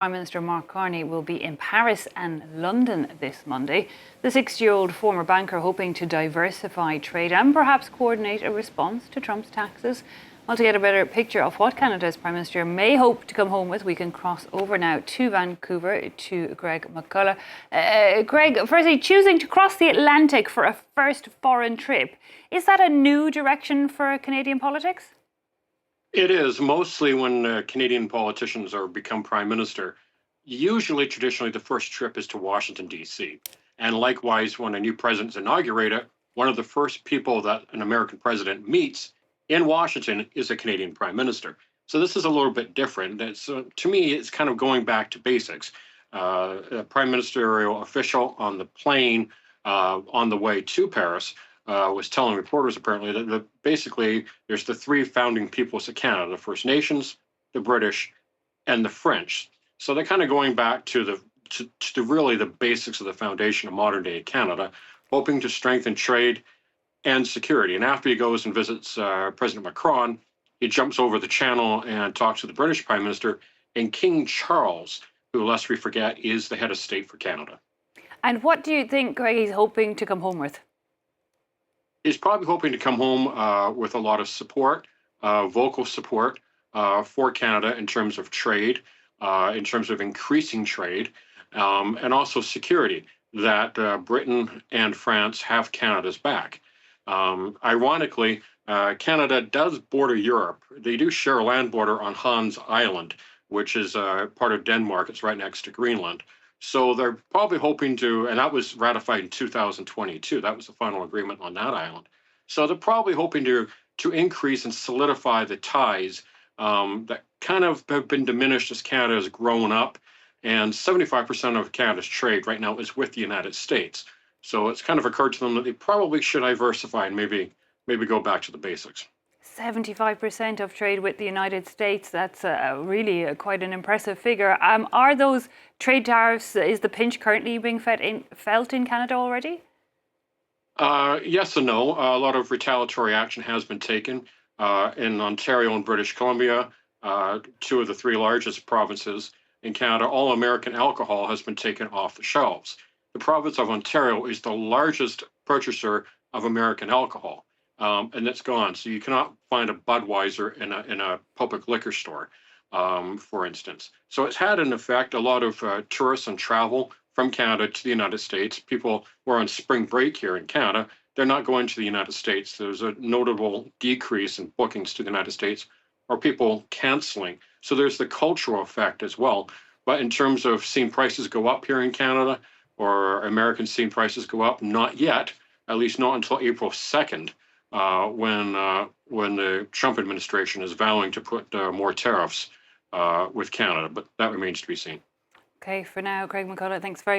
Prime Minister Mark Carney will be in Paris and London this Monday. The 60-year-old former banker hoping to diversify trade and perhaps coordinate a response to Trump's taxes. Well, to get a better picture of what Canada's Prime Minister may hope to come home with, we can cross over now to Vancouver to Greg McCullough. Greg, firstly, choosing to cross the Atlantic for a first foreign trip, is that a new direction for Canadian politics? It is, mostly when Canadian politicians become prime minister. Usually, traditionally, the first trip is to Washington, D.C. And likewise, when a new president is inaugurated, one of the first people that an American president meets in Washington is a Canadian prime minister. So this is a little bit different. To me, it's kind of going back to basics. A prime ministerial official on the plane on the way to Paris was telling reporters apparently that basically there's the three founding peoples of Canada: the First Nations, the British, and the French. So they're kind of going back to really the basics of the foundation of modern day Canada, hoping to strengthen trade and security. And after he goes and visits President Macron, he jumps over the channel and talks to the British Prime Minister and King Charles, who, lest we forget, is the head of state for Canada. And what do you think, Greg, he's hoping to come home with? He's probably hoping to come home with a lot of support, vocal support for Canada in terms of trade, in terms of increasing trade, and also security, that Britain and France have Canada's back. Ironically, Canada does border Europe. They do share a land border on Hans Island, which is part of Denmark. It's right next to Greenland. So they're probably hoping to, and that was ratified in 2022. That was the final agreement on that island. So they're probably hoping to increase and solidify the ties that kind of have been diminished as Canada has grown up. And 75% of Canada's trade right now is with the United States. So it's kind of occurred to them that they probably should diversify and maybe go back to the basics. 75% of trade with the United States, that's really quite an impressive figure. Are those trade tariffs, is the pinch currently being felt in Canada already? Yes and no. A lot of retaliatory action has been taken in Ontario and British Columbia, two of the three largest provinces in Canada. All American alcohol has been taken off the shelves. The province of Ontario is the largest purchaser of American alcohol. And it's gone. So you cannot find a Budweiser in a public liquor store, for instance. So it's had an effect. A lot of tourists and travel from Canada to the United States. People who are on spring break here in Canada, they're not going to the United States. There's a notable decrease in bookings to the United States, or people canceling. So there's the cultural effect as well. But in terms of seeing prices go up here in Canada, or Americans seeing prices go up, not yet, at least not until April 2nd. When the Trump administration is vowing to put more tariffs with Canada, but that remains to be seen. Okay, for now, Greg McCullough, thanks very much.